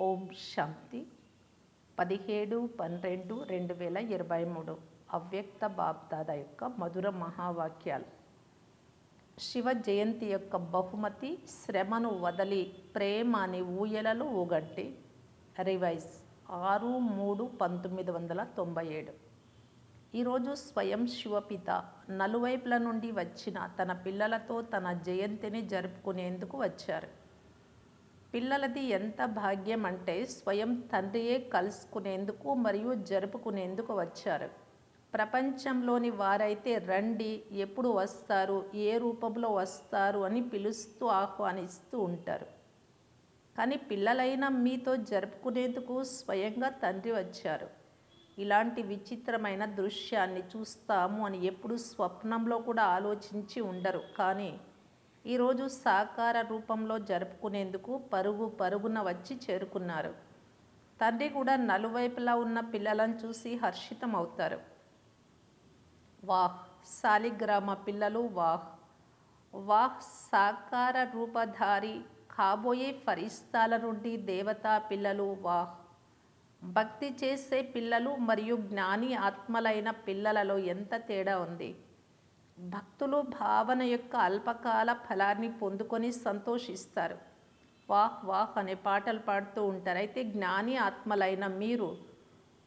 ఓం శాంతి 17/12/2023 అవ్యక్త బాప్దాద యొక్క మధుర మహావాక్యాలు. శివ జయంతి యొక్క బహుమతి శ్రమను వదలి ప్రేమ అని ఊయలలో ఊగండి. రివైజ్ 6/3/1997. ఈరోజు స్వయం శివపిత నలువైపుల నుండి వచ్చిన తన పిల్లలతో తన జయంతిని జరుపుకునేందుకు వచ్చారు. పిల్లలది ఎంత భాగ్యం అంటే స్వయం తండ్రియే కలుసుకునేందుకు మరియు జరుపుకునేందుకు వచ్చారు. ప్రపంచంలోని వారైతే రండి, ఎప్పుడు వస్తారు, ఏ రూపంలో వస్తారు అని పిలుస్తూ ఆహ్వానిస్తూ ఉంటారు. కానీ పిల్లలైన మీతో జరుపుకునేందుకు స్వయంగా తండ్రి వచ్చారు. ఇలాంటి విచిత్రమైన దృశ్యాన్ని చూస్తాము అని ఎప్పుడు స్వప్నంలో కూడా ఆలోచించి ఉండరు. కానీ ఈరోజు సాకార రూపంలో జరుపుకునేందుకు పరుగున వచ్చి చేరుకున్నారు. తండ్రి కూడా నలువైపులా ఉన్న పిల్లలను చూసి హర్షితమవుతారు. వాహ్, శాలిగ్రామ పిల్లలు, వాహ్ వాహ్, సాకార రూపధారి కాబోయే ఫరిస్తాల నుండి దేవతా పిల్లలు, వాహ్, భక్తి చేసే పిల్లలు మరియు జ్ఞాని ఆత్మలైన పిల్లలలో ఎంత తేడా ఉంది. భక్తులు భావన యొక్క అల్పకాల ఫలాన్ని పొందుకొని సంతోషిస్తారు, వాహ్ వాహ్ అనే పాటలు పాడుతూ ఉంటారు. అయితే జ్ఞాని ఆత్మలైన మీరు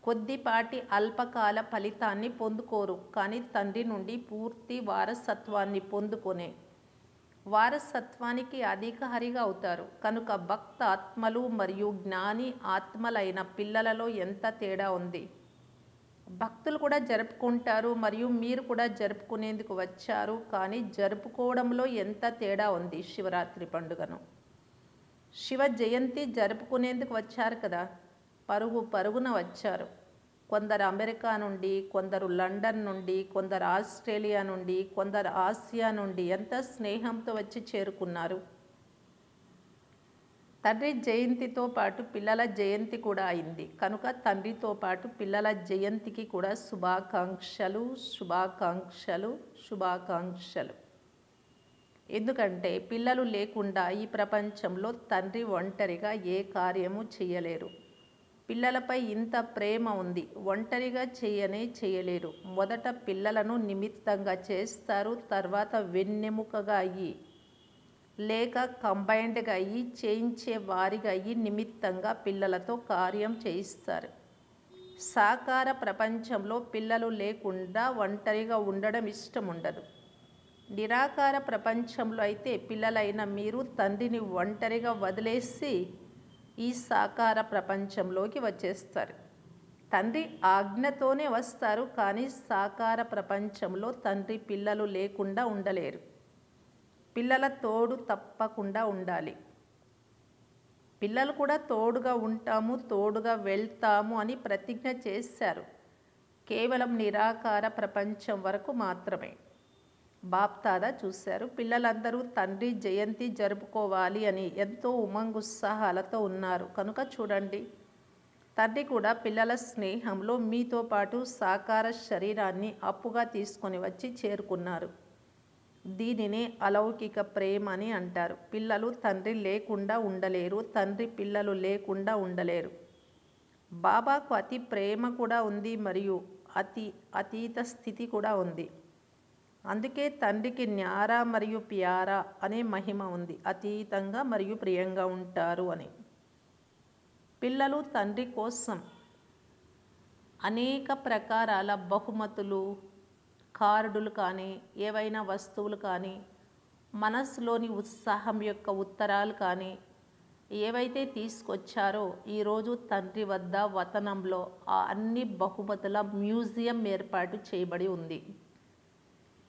కొద్దిపాటి అల్పకాల ఫలితాన్ని పొందుకోరు, కానీ తండ్రి నుండి పూర్తి వారసత్వాన్ని పొందుకొనే వారసత్వానికి అధికారిగా అవుతారు. కనుక భక్త ఆత్మలు మరియు జ్ఞాని ఆత్మలైన పిల్లలలో ఎంత తేడా ఉంది. భక్తులు కూడా జరుపుకుంటారు మరియు మీరు కూడా జరుపుకునేందుకు వచ్చారు, కానీ జరుపుకోవడంలో ఎంత తేడా ఉంది. శివరాత్రి పండుగను, శివ జయంతి జరుపుకునేందుకు వచ్చారు కదా, పరుగున వచ్చారు. కొందరు అమెరికా నుండి, కొందరు లండన్ నుండి, కొందరు ఆస్ట్రేలియా నుండి, కొందరు ఆసియా నుండి ఎంత స్నేహంతో వచ్చి చేరుకున్నారు. తండ్రి జయంతితో పాటు పిల్లల జయంతి కూడా అయింది. కనుక తండ్రితో పాటు పిల్లల జయంతికి కూడా శుభాకాంక్షలు, శుభాకాంక్షలు, శుభాకాంక్షలు. ఎందుకంటే పిల్లలు లేకుండా ఈ ప్రపంచంలో తండ్రి ఒంటరిగా ఏ కార్యము చేయలేరు. పిల్లలపై ఇంత ప్రేమ ఉంది, ఒంటరిగా చేయలేరు. మొదట పిల్లలను నిమిత్తంగా చేస్తారు, తర్వాత వెన్నెముకగా అయ్యి లేక కంబైన్డ్గా అయ్యి చేయించే వారిగా అయ్యి నిమిత్తంగా పిల్లలతో కార్యం చేయిస్తారు. సాకార ప్రపంచంలో పిల్లలు లేకుండా ఒంటరిగా ఉండడం ఇష్టం ఉండదు. నిరాకార ప్రపంచంలో అయితే పిల్లలైన మీరు తండ్రిని ఒంటరిగా వదిలేసి ఈ సాకార ప్రపంచంలోకి వచ్చేస్తారు. తండ్రి ఆజ్ఞతోనే వస్తారు, కానీ సాకార ప్రపంచంలో తండ్రి పిల్లలు లేకుండా ఉండలేరు. పిల్లల తోడు తప్పకుండా ఉండాలి. పిల్లలు కూడా తోడుగా ఉంటాము, తోడుగా వెళ్తాము అని ప్రతిజ్ఞ చేశారు. కేవలం నిరాకార ప్రపంచం వరకు మాత్రమే. బాప్దాదా చూశారు, పిల్లలందరూ తండ్రి జయంతి జరుపుకోవాలి అని ఎంతో ఉమంగుత్సాహాలతో ఉన్నారు. కనుక చూడండి, తండ్రి కూడా పిల్లల స్నేహంలో మీతో పాటు సాకార శరీరాన్ని అప్పుగా తీసుకొని వచ్చి చేరుకున్నారు. దీనినే అలౌకిక ప్రేమ అని అంటారు. పిల్లలు తండ్రి లేకుండా ఉండలేరు, తండ్రి పిల్లలు లేకుండా ఉండలేరు. బాబాకు అతి ప్రేమ కూడా ఉంది మరియు అతీత స్థితి కూడా ఉంది. అందుకే తండ్రికి న్యారా మరియు ప్యారా అనే మహిమ ఉంది. అతీతంగా మరియు ప్రియంగా ఉంటారు అని. పిల్లలు తండ్రి కోసం అనేక ప్రకారాల బహుమతులు, కార్డులు కానీ, ఏవైనా వస్తువులు కానీ, మనస్సులోని ఉత్సాహం యొక్క ఉత్తరాలు కానీ ఏవైతే తీసుకొచ్చారో ఈరోజు తండ్రి వద్ద వతనంలో ఆ అన్ని బహుమతుల మ్యూజియం ఏర్పాటు చేయబడి ఉంది.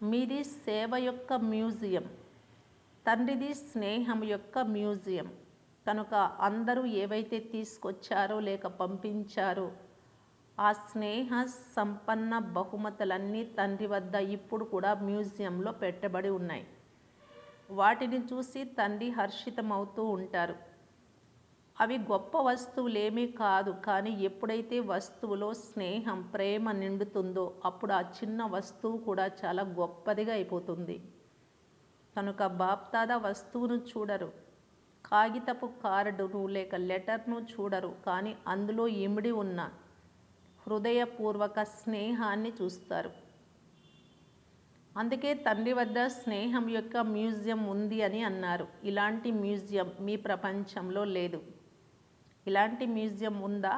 మీది సేవ యొక్క మ్యూజియం, తండ్రిది స్నేహం యొక్క మ్యూజియం. కనుక అందరూ ఏవైతే తీసుకొచ్చారో లేక పంపించారో ఆ స్నేహ సంపన్న బహుమతులన్నీ తండ్రి వద్ద ఇప్పుడు కూడా మ్యూజియంలో పెట్టబడి ఉన్నాయి. వాటిని చూసి తండ్రి హర్షితమవుతూ ఉంటారు. అవి గొప్ప వస్తువులేమీ కాదు, కానీ ఎప్పుడైతే వస్తువులో స్నేహం, ప్రేమ నిండుతుందో అప్పుడు ఆ చిన్న వస్తువు కూడా చాలా గొప్పదిగా అయిపోతుంది. కనుక బాప్దాదా వస్తువును చూడరు, కాగితపు కార్డును లేక లెటర్ను చూడరు, కానీ అందులో ఇమిడి ఉన్న హృదయపూర్వక స్నేహాన్ని చూస్తారు. అందుకే తండ్రి వద్ద స్నేహం యొక్క మ్యూజియం ఉంది అని అన్నారు. ఇలాంటి మ్యూజియం మీ ప్రపంచంలో లేదు. ఇలాంటి మ్యూజియం ఉందా?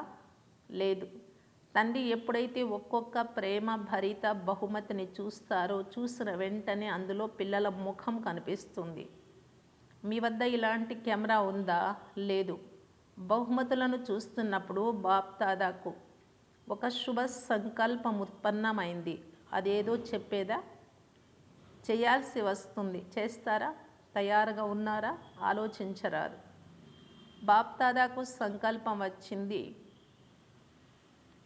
లేదు. తండ్రి ఎప్పుడైతే ఒక్కొక్క ప్రేమ భరిత బహుమతిని చూస్తారో, చూసిన వెంటనే అందులో పిల్లల ముఖం కనిపిస్తుంది. మీ వద్ద ఇలాంటి కెమెరా ఉందా? లేదు. బహుమతులను చూస్తున్నప్పుడు బాప్దాదాకు ఒక శుభ సంకల్పం ఉత్పన్నమైంది. అదేదో చెప్పేదా? చేయాల్సి వస్తుంది. చేస్తారా? తయారుగా ఉన్నారా? ఆలోచించరాదు. బాప్దాదాకు సంకల్పం వచ్చింది.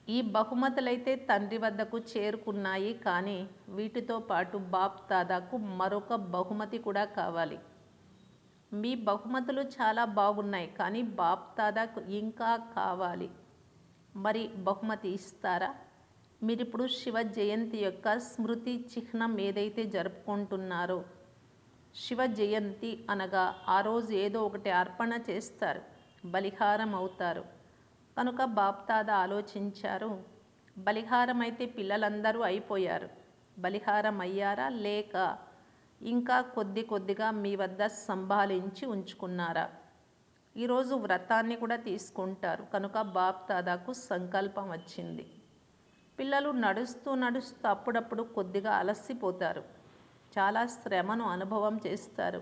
ఈ బహుమతులైతే తండ్రి వద్దకు చేరుకున్నాయి, కానీ వీటితో పాటు బాప్దాదాకు మరొక బహుమతి కూడా కావాలి. మీ బహుమతులు చాలా బాగున్నాయి, కానీ బాప్దాదాకు ఇంకా కావాలి. మరి బహుమతి ఇస్తారా? మీరిప్పుడు శివ జయంతి యొక్క స్మృతి చిహ్నం ఏదైతే జరుపుకుంటున్నారో, శివ జయంతి అనగా ఆ రోజు ఏదో ఒకటి అర్పణ చేస్తారు, బలిహారం అవుతారు. కనుక బాప్దాదా ఆలోచించారు, బలిహారం అయితే పిల్లలందరూ అయిపోయారు. బలిహారం అయ్యారా, లేక ఇంకా కొద్ది కొద్దిగా మీ వద్ద సంభాళించి ఉంచుకున్నారా? ఈరోజు వ్రతాన్ని కూడా తీసుకుంటారు. కనుక బాప్దాదాకు సంకల్పం వచ్చింది. పిల్లలు నడుస్తూ నడుస్తూ అప్పుడప్పుడు కొద్దిగా అలసిపోతారు, చాలా శ్రమను అనుభవం చేస్తారు,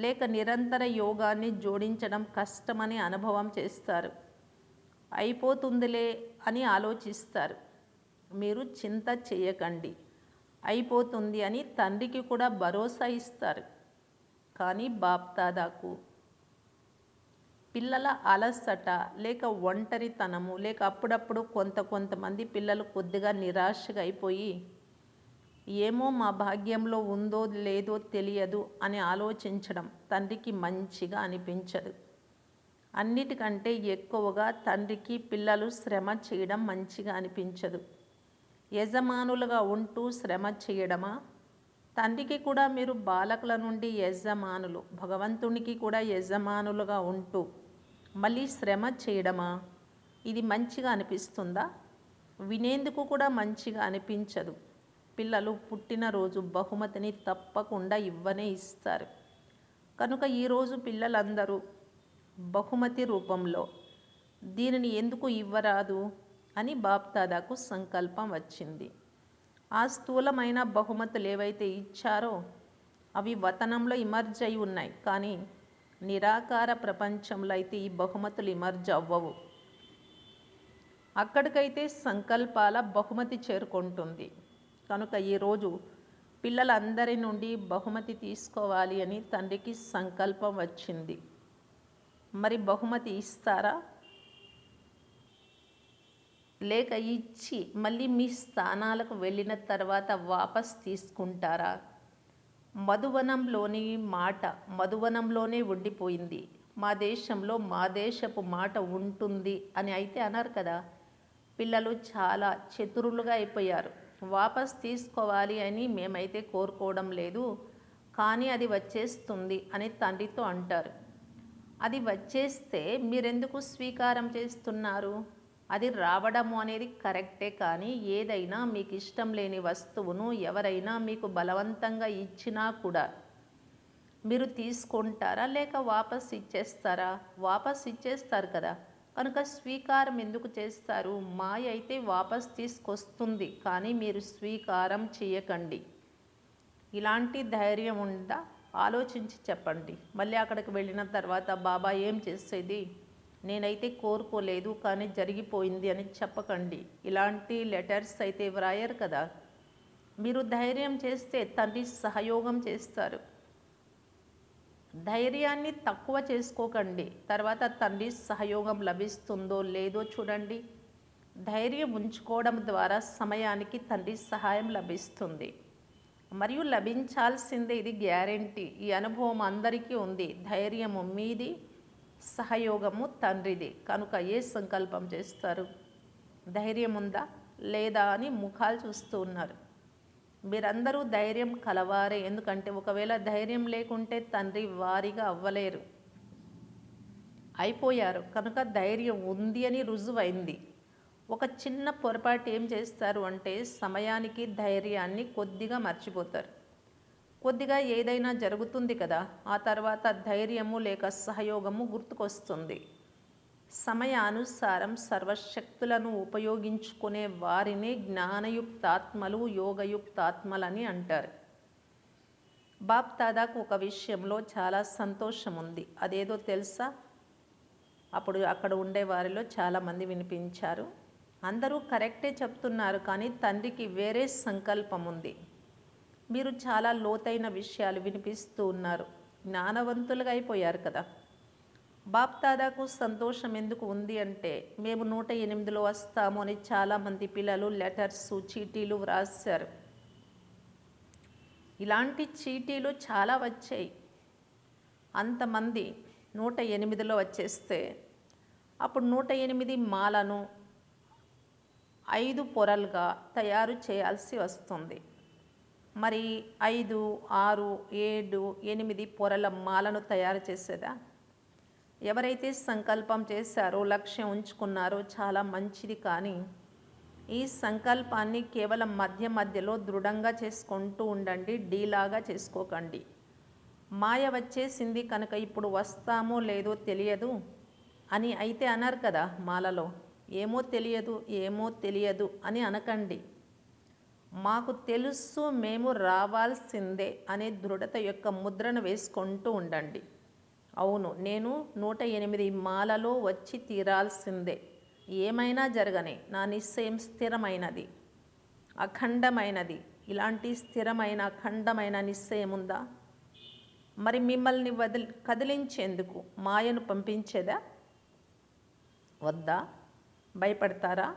లేక నిరంతర యోగాన్ని జోడించడం కష్టమని అనుభవం చేస్తారు. అయిపోతుందిలే అని ఆలోచిస్తారు. మీరు చింత చేయకండి, అయిపోతుంది అని తండ్రికి కూడా భరోసా ఇస్తారు. కానీ బాప్దాదాకు పిల్లల అలసట, లేక ఒంటరితనము, లేక అప్పుడప్పుడు కొంతమంది పిల్లలు కొద్దిగా నిరాశగా అయిపోయి, ఏమో మా భాగ్యంలో ఉందో లేదో తెలియదు అని ఆలోచించడం తండ్రికి మంచిగా అనిపించదు. అన్నిటికంటే ఎక్కువగా తండ్రికి పిల్లలు శ్రమ చేయడం మంచిగా అనిపించదు. యజమానులుగా ఉంటూ శ్రమ చేయడమా? తండ్రికి కూడా మీరు బాలకుల నుండి యజమానులు, భగవంతునికి కూడా యజమానులుగా ఉంటూ మళ్ళీ శ్రమ చేయడమా? ఇది మంచిగా అనిపిస్తుందా? వినేందుకు కూడా మంచిగా అనిపించదు. పిల్లలు పుట్టినరోజు బహుమతిని తప్పకుండా ఇవ్వనే ఇస్తారు. కనుక ఈరోజు పిల్లలందరూ బహుమతి రూపంలో దీనిని ఎందుకు ఇవ్వరాదు అని బాప్దాదాకు సంకల్పం వచ్చింది. ఆ స్థూలమైన బహుమతులు ఏవైతే ఇచ్చారో అవి వతనంలో ఇమర్జ్ అయి ఉన్నాయి, కానీ నిరాకార ప్రపంచంలో అయితే ఈ బహుమతులు ఇమర్జ్ అవ్వవు. అక్కడికైతే సంకల్పాల బహుమతి చేరుకుంటుంది. కనుక ఈరోజు పిల్లలందరి నుండి బహుమతి తీసుకోవాలి అని తండ్రికి సంకల్పం వచ్చింది. మరి బహుమతి ఇస్తారా? లేక ఇచ్చి మళ్ళీ మీ స్థానాలకు వెళ్ళిన తర్వాత వాపస్ తీసుకుంటారా? మధువనంలోని మాట మధువనంలోనే ఉండిపోయింది. మా దేశంలో మా దేశపు మాట ఉంటుంది అని అయితే అన్నారు కదా. పిల్లలు చాలా చతురులుగా అయిపోయారు. వాపస్ తీసుకోవాలి అని మేమైతే కోరుకోవడం లేదు, కానీ అది వచ్చేస్తుంది అని తండ్రితో అంటారు. అది వచ్చేస్తే మీరెందుకు స్వీకారం చేస్తున్నారు? అది రావడము అనేది కరెక్టే, కానీ ఏదైనా మీకు ఇష్టం లేని వస్తువును ఎవరైనా మీకు బలవంతంగా ఇచ్చినా కూడా మీరు తీసుకుంటారా, లేక వాపస్ ఇచ్చేస్తారా? వాపస్ ఇచ్చేస్తారు కదా. కనుక స్వీకారం ఎందుకు చేస్తారు? మాయ అయితే వాపస్ తీసుకొస్తుంది, కానీ మీరు స్వీకారం చేయకండి. ఇలాంటి ధైర్యం ఉందా? ఆలోచించి చెప్పండి. మళ్ళీ అక్కడికి వెళ్ళిన తర్వాత బాబా ఏం చేసేది, నేనైతే కోరుకోలేదు కానీ జరిగిపోయింది అని చెప్పకండి. ఇలాంటి లెటర్స్ అయితే వ్రాయరు కదా. మీరు ధైర్యం చేస్తే తండ్రి సహయోగం చేస్తారు. ధైర్యాన్ని తక్కువ చేసుకోకండి. తర్వాత తండ్రి సహయోగం లభిస్తుందో లేదో చూడండి. ధైర్యం ఉంచుకోవడం ద్వారా సమయానికి తండ్రి సహాయం లభిస్తుంది, మరియు లభించాల్సిందే, ఇది గ్యారెంటీ. ఈ అనుభవం అందరికీ ఉంది. ధైర్యము మీది, సహయోగము తండ్రిది. కనుక ఏ సంకల్పం చేస్తారు? ధైర్యం ఉందా లేదా అని ముఖాలు చూస్తూ ఉన్నారు. మీరందరూ ధైర్యం కలవారే. ఎందుకంటే ఒకవేళ ధైర్యం లేకుంటే తండ్రి వారిగా అవ్వలేరు. అయిపోయారు కనుక ధైర్యం ఉంది అని రుజువైంది. ఒక చిన్న పొరపాటు ఏం చేస్తారు అంటే సమయానికి ధైర్యాన్ని కొద్దిగా మర్చిపోతారు. కొద్దిగా ఏదైనా జరుగుతుంది కదా, ఆ తర్వాత ధైర్యము లేక సహయోగము గుర్తుకొస్తుంది. సమయానుసారం సర్వశక్తులను ఉపయోగించుకునే వారిని జ్ఞానయుక్తాత్మలు, యోగయుక్తాత్మలని అంటారు. బాప్ దాదాకు ఒక విషయంలో చాలా సంతోషం ఉంది. అదేదో తెలుసా? అప్పుడు అక్కడ ఉండే వారిలో చాలామంది వినిపించారు. అందరూ కరెక్టే చెప్తున్నారు, కానీ తండ్రికి వేరే సంకల్పం ఉంది. మీరు చాలా లోతైన విషయాలు వినిపిస్తూ ఉన్నారు. జ్ఞానవంతులుగా అయిపోయారు కదా. బాప్ దాదాకు సంతోషం ఎందుకు ఉంది అంటే మేము 108లో వస్తాము అని చాలామంది పిల్లలు లెటర్స్, చీటీలు వ్రాశారు. ఇలాంటి చీటీలు చాలా వచ్చాయి. అంతమంది 108లో వచ్చేస్తే అప్పుడు 108 మాలను 5 పొరలుగా తయారు చేయాల్సి వస్తుంది. మరి 5, 6, 7, 8 పొరల మాలను తయారు చేసేదా? ఎవరైతే సంకల్పం చేశారో, లక్ష్యం ఉంచుకున్నారో చాలా మంచిది, కానీ ఈ సంకల్పాన్ని కేవలం మధ్య మధ్యలో దృఢంగా చేసుకుంటూ ఉండండి, డీలాగా చేసుకోకండి. మాయ వచ్చేసింది కనుక ఇప్పుడు వస్తామో లేదో తెలియదు అని అయితే అన్నారు కదా మాలలో. ఏమో తెలియదు, ఏమో తెలియదు అని అనకండి. మాకు తెలుసు, మేము రావాల్సిందే అనే దృఢత యొక్క ముద్రను వేసుకుంటూ ఉండండి. అవును, నేను 108 మాలలో వచ్చి తీరాల్సిందే. ఏమైనా జరగని నా నిశ్చయం స్థిరమైనది, అఖండమైనది. ఇలాంటి స్థిరమైన అఖండమైన నిశ్చయం ఉందా? మరి మిమ్మల్ని కదిలించేందుకు మాయను పంపించేదా? వద్దా? భయపడతారా?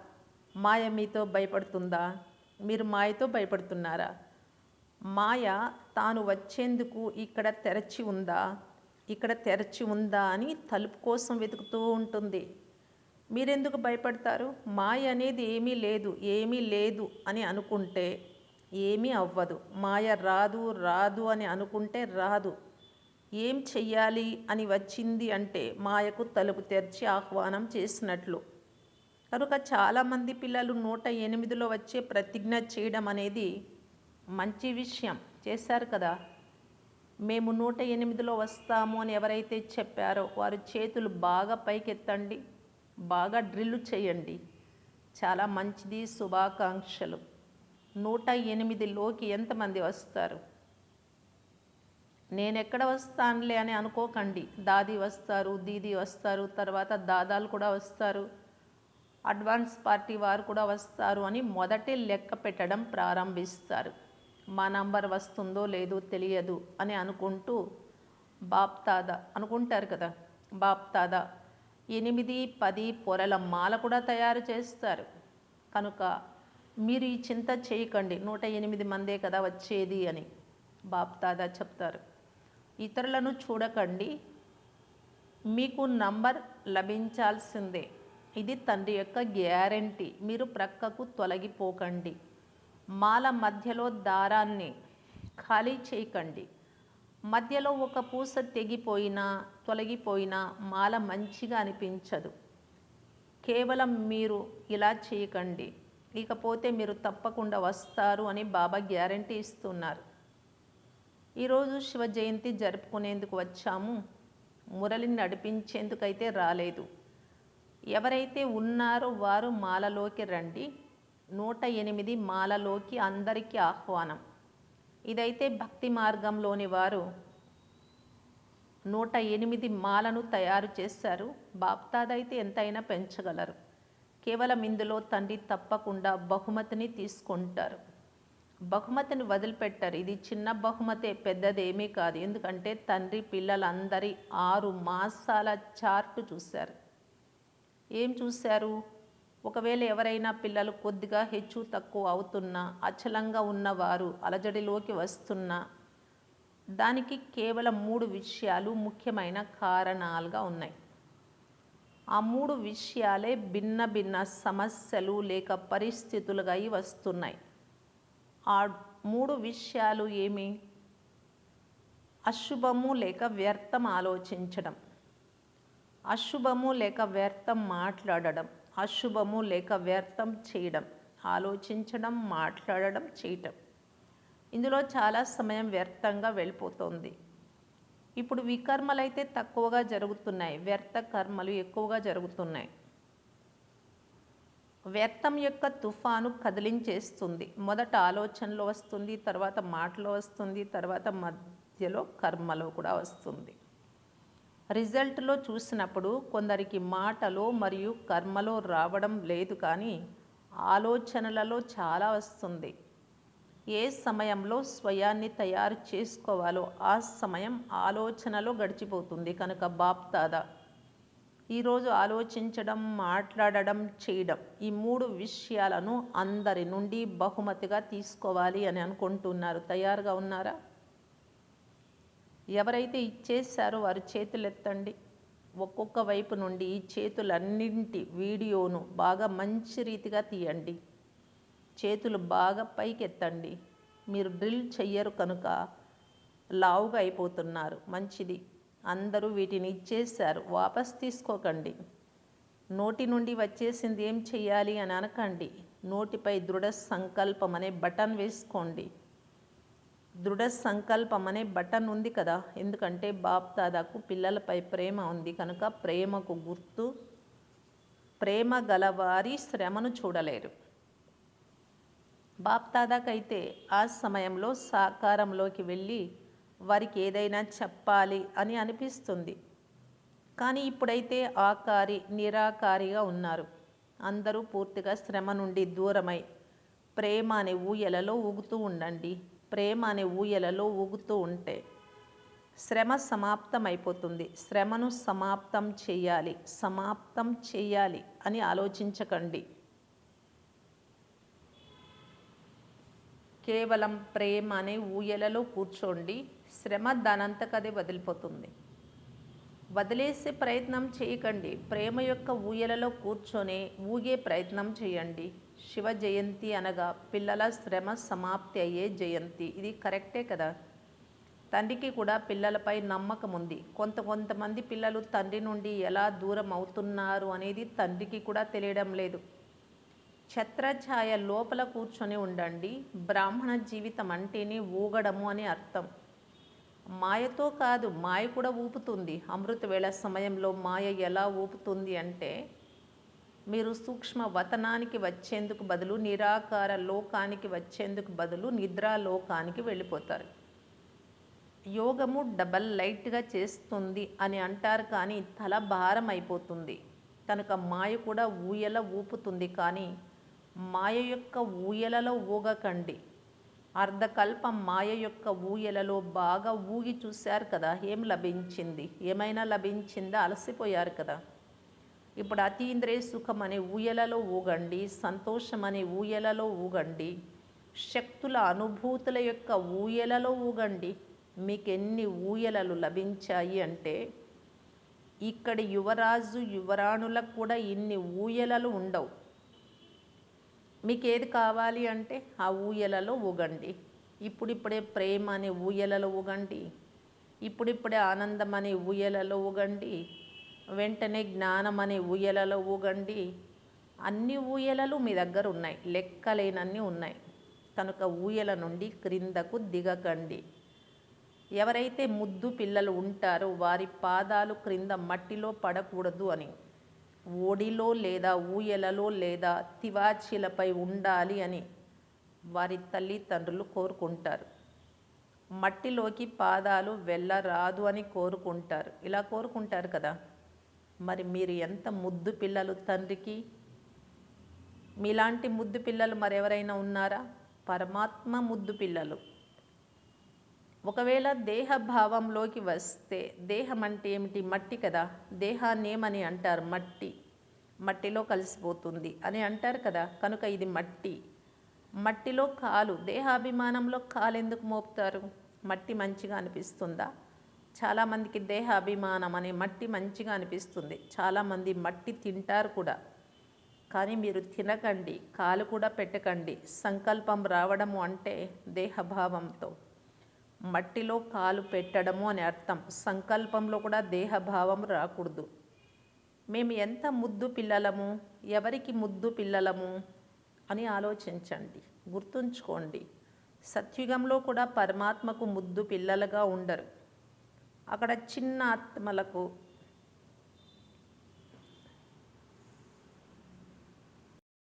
మాయ మీతో భయపడుతుందా? మీరు మాయతో భయపడుతున్నారా? మాయ తాను వచ్చేందుకు ఇక్కడ తెరచి ఉందా, ఇక్కడ తెరచి ఉందా అని తలుపు కోసం వెతుకుతూ ఉంటుంది. మీరెందుకు భయపడతారు? మాయ అనేది ఏమీ లేదు, ఏమీ లేదు అని అనుకుంటే ఏమీ అవ్వదు. మాయ రాదు రాదు అని అనుకుంటే రాదు. ఏం చెయ్యాలి అని వచ్చింది అంటే మాయకు తలుపు తెరిచి ఆహ్వానం చేసినట్లు. కనుక చాలామంది పిల్లలు 108లో వచ్చే ప్రతిజ్ఞ చేయడం అనేది మంచి విషయం. చేశారు కదా. మేము 108లో వస్తాము అని ఎవరైతే చెప్పారో వారు చేతులు బాగా పైకెత్తండి, బాగా డ్రిల్ చేయండి. చాలా మంచిది, శుభాకాంక్షలు. 108లోకి ఎంతమంది వస్తారు? నేనెక్కడ వస్తానులే అని అనుకోకండి. దాది వస్తారు, దీది వస్తారు, తర్వాత దాదాలు కూడా వస్తారు, అడ్వాన్స్ పార్టీ వారు కూడా వస్తారు అని మొదటి లెక్క పెట్టడం ప్రారంభిస్తారు. మా నంబర్ వస్తుందో లేదో తెలియదు అని అనుకుంటూ బాప్ దాదా అనుకుంటారు కదా. బాప్ దాదా 8, 10 పొరల మాల కూడా తయారు చేస్తారు. కనుక మీరు ఈ చింత చేయకండి, 108 మందే కదా వచ్చేది అని బాప్ దాదా చెప్తారు. ఇతరులను చూడకండి, మీకు నంబర్ లభించాల్సిందే. ఇది తండ్రి యొక్క గ్యారంటీ. మీరు ప్రక్కకు తొలగిపోకండి. మాల మధ్యలో దారాన్ని ఖాళీ చేయకండి. మధ్యలో ఒక పూస తెగిపోయినా తొలగిపోయినా మాల మంచిగా అనిపించదు. కేవలం మీరు ఇలా చేయకండి, ఇకపోతే మీరు తప్పకుండా వస్తారు అని బాబా గ్యారంటీ ఇస్తున్నారు. ఈరోజు శివ జయంతి జరుపుకునేందుకు వచ్చాము, మురళిని నడిపించేందుకైతే రాలేదు. ఎవరైతే ఉన్నారో వారు మాలలోకి రండి. 108 మాలలోకి అందరికీ ఆహ్వానం. ఇదైతే భక్తి మార్గంలోని వారు 108 మాలను తయారు చేశారు. బాప్దాదా అయితే ఎంతైనా పెంచగలరు. కేవలం ఇందులో తండ్రి తప్పకుండా బహుమతిని తీసుకుంటారు. బహుమతిని వదిలిపెట్టారు. ఇది చిన్న బహుమతే, పెద్దదేమీ కాదు. ఎందుకంటే తండ్రి పిల్లలందరి 6 మాసాల చార్టు చూశారు. ఏం చూశారు? ఒకవేళ ఎవరైనా పిల్లలు కొద్దిగా హెచ్చు తక్కువ అవుతున్నా, అచలంగా ఉన్నవారు అలజడిలోకి వస్తున్నా, దానికి కేవలం 3 విషయాలు ముఖ్యమైన కారణాలుగా ఉన్నాయి. ఆ 3 విషయాలే భిన్న భిన్న సమస్యలు లేక పరిస్థితులుగా వస్తున్నాయి. ఆ 3 విషయాలు ఏమి? అశుభము లేక వ్యర్థం ఆలోచించడం, అశుభము లేక వ్యర్థం మాట్లాడడం, అశుభము లేక వ్యర్థం చేయడం, ఆలోచించడం, మాట్లాడడం, చేయటం. ఇందులో చాలా సమయం వ్యర్థంగా వెళ్ళిపోతుంది. ఇప్పుడు వికర్మలైతే తక్కువగా జరుగుతున్నాయి, వ్యర్థ కర్మలు ఎక్కువగా జరుగుతున్నాయి. వ్యర్థం యొక్క తుఫాను కదిలించేస్తుంది. మొదట ఆలోచనలో వస్తుంది, తర్వాత మాటలో వస్తుంది, తర్వాత మధ్యలో కర్మలో కూడా వస్తుంది. రిజల్ట్లో చూసినప్పుడు కొందరికి మాటలో మరియు కర్మలో రావడం లేదు, కానీ ఆలోచనలలో చాలా వస్తుంది. ఏ సమయంలో స్వయాన్ని తయారు చేసుకోవాలో ఆ సమయం ఆలోచనలో గడిచిపోతుంది. కనుక బాప్దాదా ఈరోజు ఆలోచించడం, మాట్లాడడం, చేయడం, ఈ 3 విషయాలను అందరి నుండి బహుమతిగా తీసుకోవాలి అని అనుకుంటున్నారు. తయారుగా ఉన్నారా? ఎవరైతే ఇచ్చేసారో వారు చేతులెత్తండి. ఒక్కొక్క వైపు నుండి ఈ చేతులన్నింటి వీడియోను బాగా మంచి రీతిగా తీయండి. చేతులు బాగా పైకెత్తండి. మీరు డ్రిల్ చెయ్యరు కనుక లావుగా అయిపోతున్నారు. మంచిది. అందరూ వీటిని ఇచ్చేశారు, వాపస్ తీసుకోకండి. నోటి నుండి వచ్చేసింది ఏం చెయ్యాలి అని అనకండి. నోటిపై దృఢ సంకల్పం అనే బటన్ వేసుకోండి. దృఢ సంకల్పం అనే బటన్ ఉంది కదా, ఎందుకంటే బాప్దాదాకు పిల్లలపై ప్రేమ ఉంది కనుక ప్రేమకు గుర్తు. ప్రేమ గలవారి శ్రమను చూడలేరు. బాప్దాదాకైతే ఆ సమయంలో సాకారంలోకి వెళ్ళి వారికి ఏదైనా చెప్పాలి అని అనిపిస్తుంది. కానీ ఇప్పుడైతే ఆకారి, నిరాకారిగా ఉన్నారు. అందరూ పూర్తిగా శ్రమ నుండి దూరమై ప్రేమ అనే ఊయలలో ఊగుతూ ఉండండి. ప్రేమ అనే ఊయలలో ఊగుతూ ఉంటే శ్రమ సమాప్తం అయిపోతుంది. శ్రమను సమాప్తం చేయాలి అని ఆలోచించకండి. కేవలం ప్రేమ అనే ఊయలలో కూర్చోండి. శ్రమ దానంతకదే వదిలిపోతుంది. వదిలేసే ప్రయత్నం చేయకండి. ప్రేమ యొక్క ఊయలలో కూర్చొని ఊగే ప్రయత్నం చేయండి. శివ జయంతి అనగా పిల్లల శ్రమ సమాప్తి అయ్యే జయంతి. ఇది కరెక్టే కదా. తండ్రికి కూడా పిల్లలపై నమ్మకం ఉంది. కొంతమంది పిల్లలు తండ్రి నుండి ఎలా దూరం అవుతున్నారు అనేది తండ్రికి కూడా తెలియడం లేదు. ఛత్రఛాయ లోపల కూర్చొని ఉండండి. బ్రాహ్మణ జీవితం అంటేనే ఊగడము అని అర్థం. మాయతో కాదు, మాయ కూడా ఊపుతుంది. అమృత వేళ సమయంలో మాయ ఎలా ఊపుతుంది అంటే, మీరు సూక్ష్మ వతనానికి వచ్చేందుకు బదులు, నిరాకార లోకానికి వచ్చేందుకు బదులు నిద్రాలోకానికి వెళ్ళిపోతారు. యోగము డబల్ లైట్గా చేస్తుంది అని అంటారు, కానీ తల భారం అయిపోతుంది. కనుక మాయ కూడా ఊయల ఊపుతుంది, కానీ మాయ యొక్క ఊయలలో ఊగకండి. అర్ధకల్పం మాయ యొక్క ఊయలలో బాగా ఊగి చూశారు కదా, ఏం లభించింది? ఏమైనా లభించిందా? అలసిపోయారు కదా. ఇప్పుడు అతీంద్రియ సుఖం అనే ఊయలలో ఊగండి. సంతోషం అనే ఊయలలో ఊగండి. శక్తుల అనుభూతుల యొక్క ఊయలలో ఊగండి. మీకు ఎన్ని ఊయలలు లభించాయి అంటే, ఇక్కడి యువరాజు యువరాణులకు కూడా ఇన్ని ఊయలలు ఉండవు. మీకు ఏది కావాలి అంటే ఆ ఊయలలో ఊగండి. ఇప్పుడిప్పుడే ప్రేమ అనే ఊయలలో ఊగండి. ఇప్పుడిప్పుడే ఆనందం అనే ఊయలలో ఊగండి. వెంటనే జ్ఞానం అనే ఊయలలో ఊగండి. అన్ని ఊయలలు మీ దగ్గర ఉన్నాయి, లెక్కలేనన్ని ఉన్నాయి. కనుక ఊయల నుండి క్రిందకు దిగకండి. ఎవరైతే ముద్దు పిల్లలు ఉంటారో వారి పాదాలు క్రింద మట్టిలో పడకూడదు అని, ఓడిలో లేదా ఊయలలో లేదా తివాచీలపై ఉండాలి అని వారి తల్లిదండ్రులు కోరుకుంటారు. మట్టిలోకి పాదాలు వెళ్ళరాదు అని కోరుకుంటారు. ఇలా కోరుకుంటారు కదా. మరి మీరు ఎంత ముద్దు పిల్లలు తండ్రికి. మీలాంటి ముద్దు పిల్లలు మరెవరైనా ఉన్నారా? పరమాత్మ ముద్దు పిల్లలు. ఒకవేళ దేహభావంలోకి వస్తే, దేహం అంటే ఏమిటి? మట్టి కదా. దేహాన్ని ఏమని అంటారు? మట్టి. మట్టిలో కలిసిపోతుంది అని అంటారు కదా. కనుక ఇది మట్టి. మట్టిలో కాలు, దేహాభిమానంలో కాలు ఎందుకు మోపుతారు? మట్టి మంచిగా అనిపిస్తుందా? చాలామందికి దేహాభిమానం అనే మట్టి మంచిగా అనిపిస్తుంది. చాలామంది మట్టి తింటారు కూడా. కానీ మీరు తినకండి, కాలు కూడా పెట్టకండి. సంకల్పం రావడము అంటే దేహభావంతో మట్టిలో కాలు పెట్టడము అని అర్థం. సంకల్పంలో కూడా దేహభావం రాకూడదు. మేము ఎంత ముద్దు పిల్లలము, ఎవరికి ముద్దు పిల్లలము అని ఆలోచించండి. గుర్తుంచుకోండి, సత్యుగంలో కూడా పరమాత్మకు ముద్దు పిల్లలుగా ఉండరు. అక్కడ చిన్న ఆత్మలకు